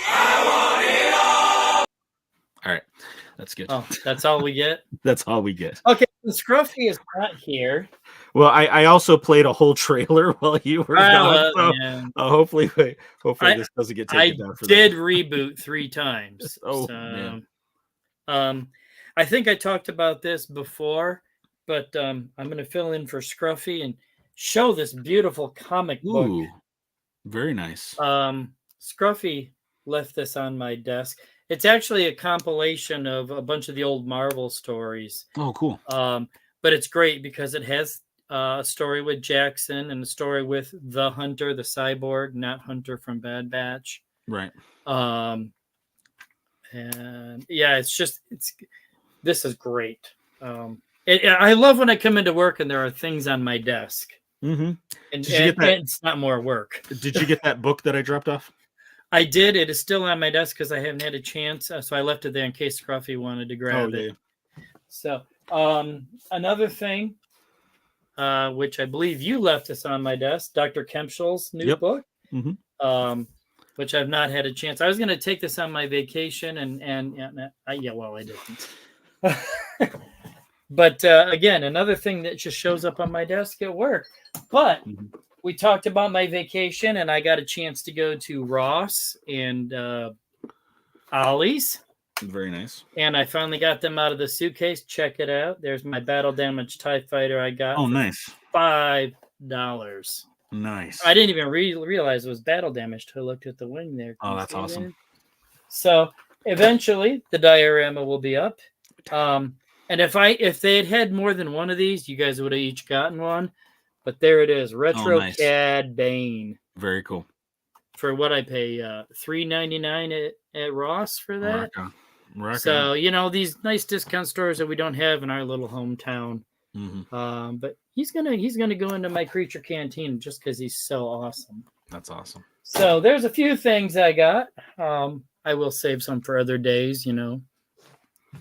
I want it all. All right, that's good. Oh, that's all we get. That's all we get. Okay, Scruffy is not here. Well, I also played a whole trailer while you were gone. So, hopefully this doesn't get taken down. I did reboot 3 times. Oh, so, man. I think I talked about this before, but I'm going to fill in for Scruffy and show this beautiful comic book. Very nice. Scruffy left this on my desk. It's actually a compilation of a bunch of the old Marvel stories. Oh, cool. But it's great because it has a story with Jackson and a story with the Hunter, the cyborg, not Hunter from Bad Batch. Right. And yeah, this is great. I love when I come into work and there are things on my desk, and it's not more work. Did you get that book that I dropped off? I did. It is still on my desk because I haven't had a chance, so I left it there in case Scruffy wanted to grab it. So another thing, which I believe you left us on my desk, Dr. Kempschel's new book, which I've not had a chance. I was going to take this on my vacation, and I didn't. But again, another thing that just shows up on my desk at work. But we talked about my vacation, and I got a chance to go to Ross and Ollie's. Very nice. And I finally got them out of the suitcase. Check it out. There's my battle damaged TIE fighter I got. Oh, nice. $5. Nice. I didn't even realize it was battle damaged until I looked at the wing there. Oh, that's awesome. There? So eventually the diorama will be up. And if they had more than one of these, you guys would have each gotten one. But there it is, Retro Cad Bane. Very cool. For what I pay, $3.99 at Ross for that. Rock so on. These nice discount stores that we don't have in our little hometown. But he's gonna go into my creature canteen just because he's so awesome. That's awesome. So there's a few things I got. I will save some for other days.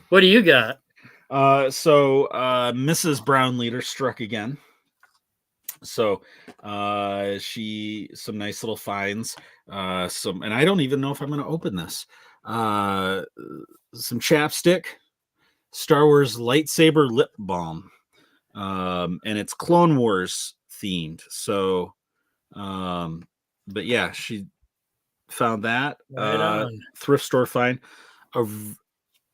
What do you got? So Mrs. Brown Leader struck again. So some nice little finds. And I don't even know if I'm going to open this. Some chapstick, Star Wars lightsaber lip balm, and it's Clone Wars themed. So, but yeah, she found that thrift store find.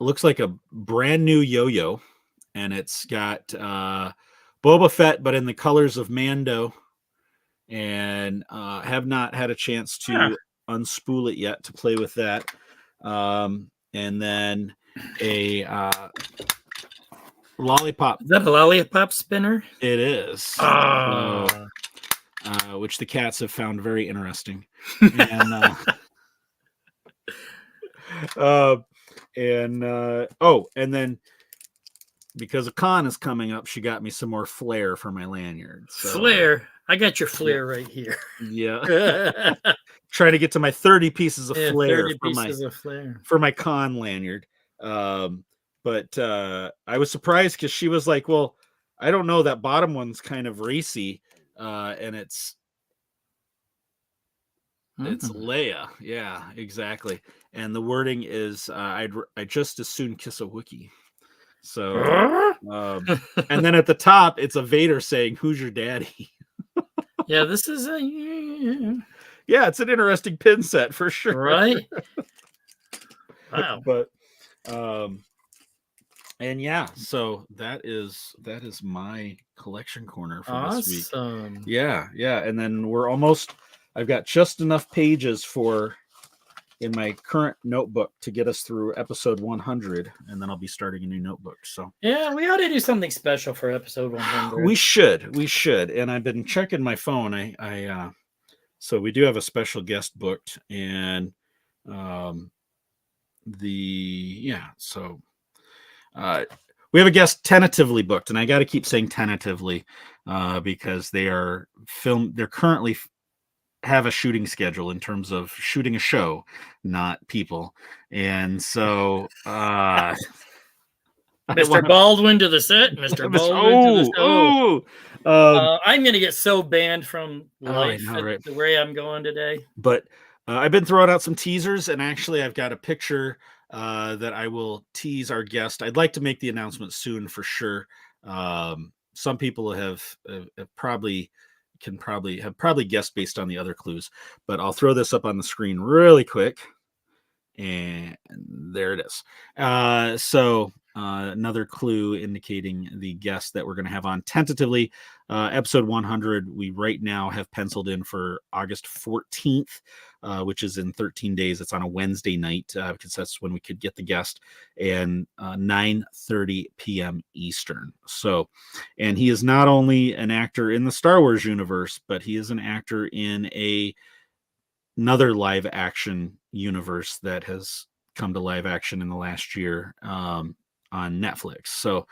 Looks like a brand new yo-yo, and it's got Boba Fett, but in the colors of Mando, and have not had a chance to unspool it yet to play with that. And then a lollipop. Is that a lollipop spinner? It is. Which the cats have found very interesting. And and then because a con is coming up, she got me some more flair for my lanyard. So, flair. I got your flair right here. Yeah. Trying to get to my 30 pieces of flair for my con lanyard. But I was surprised because she was like, well, I don't know, that bottom one's kind of racy. And it's Leia. Yeah, exactly. And the wording is I'd just as soon kiss a Wookiee. So and then at the top it's a Vader saying, "Who's your daddy?" Yeah, this is yeah, it's an interesting pin set for sure. Right. Wow. But and yeah, so that is my collection corner for this week. Yeah. And then I've got just enough pages in my current notebook to get us through episode 100, and then I'll be starting a new notebook. So yeah, we ought to do something special for episode 100. We should. And I've been checking my phone. So we do have a special guest booked, and we have a guest tentatively booked, and I got to keep saying tentatively because they're currently have a shooting schedule in terms of shooting a show, not people. And so Mr. Baldwin to the set, Mr. Baldwin to the show. I'm gonna get so banned from life the way I'm going today. But I've been throwing out some teasers, and actually I've got a picture that I will tease our guest. I'd like to make the announcement soon for sure. Some people have probably guessed based on the other clues, but I'll throw this up on the screen really quick, and there it is. So another clue indicating the guest that we're going to have on tentatively, episode 100. We right now have penciled in for August 14th, which is in 13 days. It's on a Wednesday night because that's when we could get the guest, and 9:30 p.m. Eastern. So, and he is not only an actor in the Star Wars universe, but he is an actor in another live action universe that has come to live action in the last year on Netflix. So,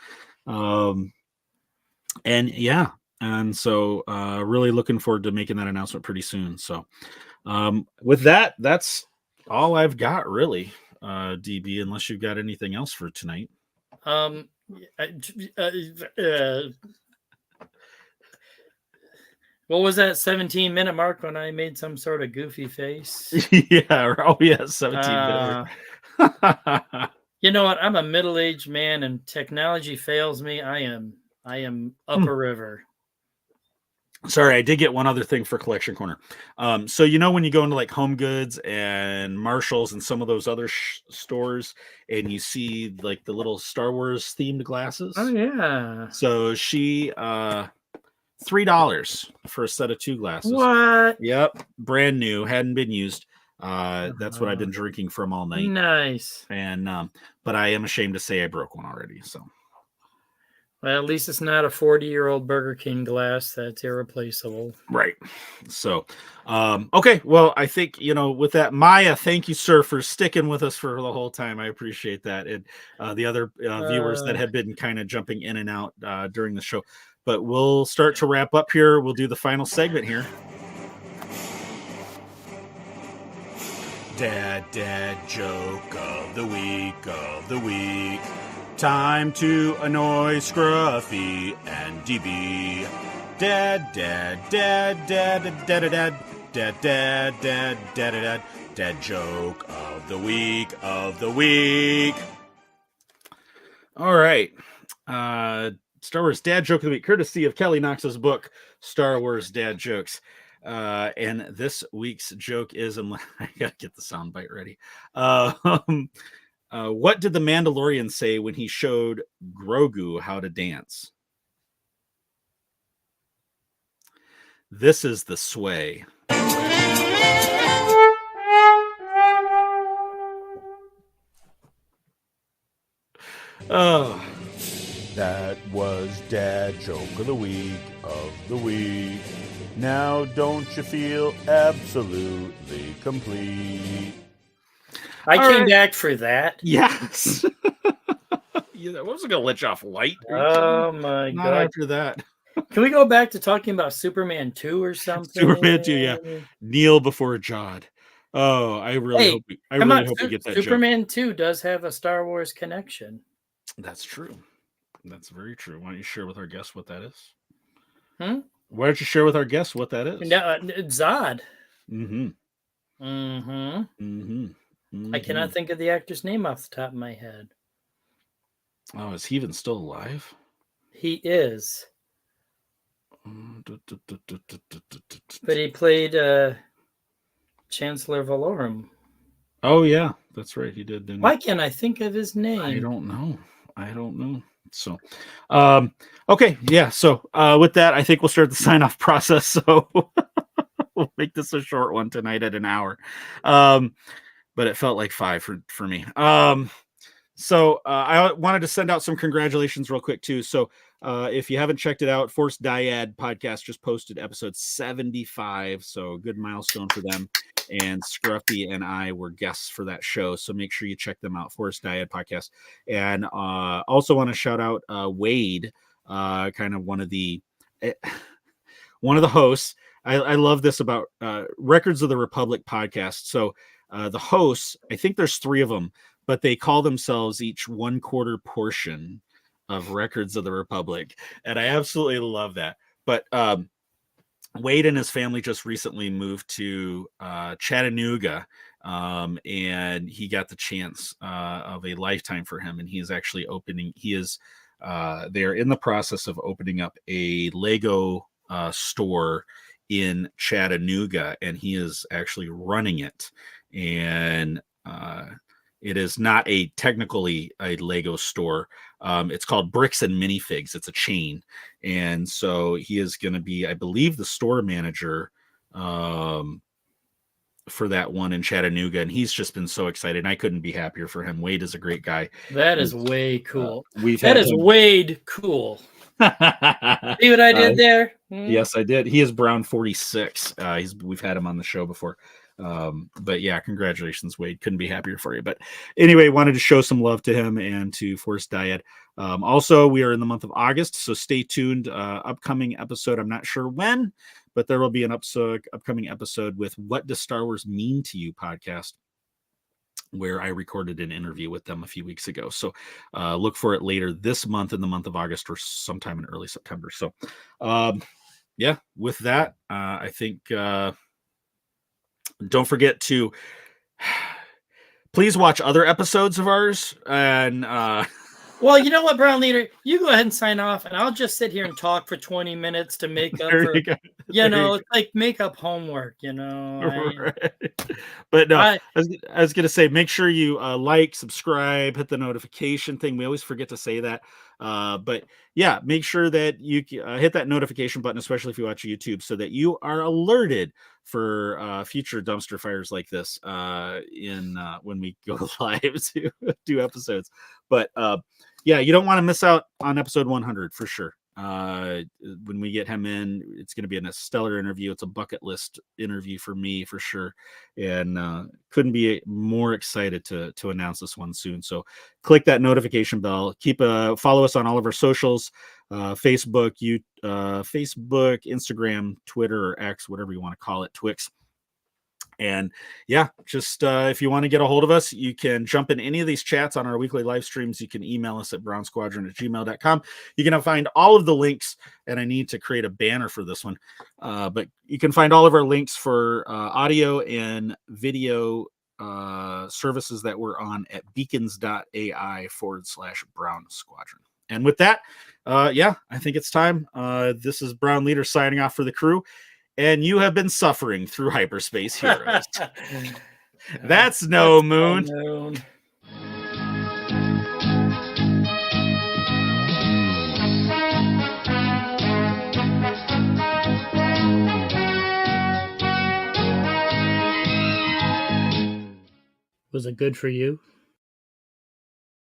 and so really looking forward to making that announcement pretty soon. So, with that, that's all I've got, really, DB. Unless you've got anything else for tonight. What was that 17-minute mark when I made some sort of goofy face? Yeah. Oh, yeah. 17 minutes. You know what? I'm a middle-aged man, and technology fails me. I am up a river. Sorry, I did get one other thing for Collection Corner. So when you go into like Home Goods and Marshalls and some of those other stores, and you see like the little Star Wars themed glasses. Oh yeah. So she $3 for a set of 2 glasses. What? Yep, brand new, hadn't been used. That's what I've been drinking from all night. Nice. And but I am ashamed to say I broke one already. So. Well, at least it's not a 40-year-old Burger King glass that's irreplaceable. Right. So, okay. Well, I think, with that, Maya, thank you, sir, for sticking with us for the whole time. I appreciate that. And the other viewers that have been kind of jumping in and out during the show. But we'll start to wrap up here. We'll do the final segment here. Dad joke of the week. Time to annoy Scruffy and DB. Dad joke of the week. All right. Star Wars dad joke of the week, courtesy of Kelly Knox's book, Star Wars Dad Jokes. And this week's joke is, I gotta get the soundbite ready. What did the Mandalorian say when he showed Grogu how to dance? This is the sway. Oh. That was Dad Joke of the Week Now don't you feel absolutely complete? I came back for that. Yes. I wasn't going to let you off light. Oh, my Not God. after that. Can we go back to talking about Superman 2 or something? Superman 2, yeah. Kneel before Jod. Oh, I really hope we get that Superman 2 does have a Star Wars connection. That's true. That's very true. Why don't you share with our guests what that is? Why don't you share with our guests what that is? Zod. Mm-hmm. Mm-hmm. Mm-hmm. I cannot think of the actor's name off the top of my head. Oh, is he even still alive? He is. But he played Chancellor Valorum. Oh, yeah. That's right. He did. Why can't I think of his name? I don't know. So, okay. Yeah. So, with that, I think we'll start the sign-off process. So we'll make this a short one tonight at an hour. But it felt like 5 for me. So I wanted to send out some congratulations real quick too. So if you haven't checked it out, Force Dyad podcast just posted episode 75. So a good milestone for them. And Scruffy and I were guests for that show. So make sure you check them out, Force Dyad podcast. And also want to shout out Wade, kind of one of the hosts. I love this about Records of the Republic podcast. So the hosts, I think there's 3 of them, but they call themselves each 1/4 portion of Records of the Republic. And I absolutely love that. But Wade and his family just recently moved to Chattanooga, and he got the chance of a lifetime for him. And he is actually they're in the process of opening up a Lego store in Chattanooga, and he is actually running it. And it is not technically a Lego store. It's called Bricks and Minifigs. It's a chain. And so he is going to be, I believe, the store manager for that one in Chattanooga. And he's just been so excited. And I couldn't be happier for him. Wade is a great guy. That is way cool. That is Wade cool. See what I did there? Yes, I did. He is Brown 46. We've had him on the show before. But yeah, congratulations, Wade. Couldn't be happier for you. But anyway, wanted to show some love to him and to Force Diet. Also, we are in the month of August, so stay tuned. Upcoming episode, I'm not sure when, but there will be an upcoming episode with What Does Star Wars Mean to You podcast, where I recorded an interview with them a few weeks ago. So look for it later this month, in the month of August, or sometime in early September. So yeah, with that, I think don't forget to please watch other episodes of ours. And well, you know what, Brown Leader, you go ahead and sign off, and I'll just sit here and talk for 20 minutes to make up for, it's like make up homework, Right. But no, I was gonna say, make sure you like, subscribe, hit the notification thing. We always forget to say that. But yeah, make sure that you hit that notification button, especially if you watch YouTube, so that you are alerted for future dumpster fires like this when we go live to do episodes. But yeah, you don't want to miss out on episode 100 for sure. When we get him in, it's going to be a stellar interview. It's a bucket list interview for me for sure, and couldn't be more excited to announce this one soon. So click that notification bell. Follow us on all of our socials, Facebook, Instagram, Twitter, or X, whatever you want to call it, Twix. And yeah, just if you want to get a hold of us, you can jump in any of these chats on our weekly live streams. You can email us at brownsquadron@gmail.com. You can find all of the links, and I need to create a banner for this one. But you can find all of our links for audio and video services that we're on at beacons.ai/Brown Squadron. And with that, yeah, I think it's time. This is Brown Leader signing off for the crew. And you have been suffering through Hyperspace Heroes. That's no moon. Was it good for you?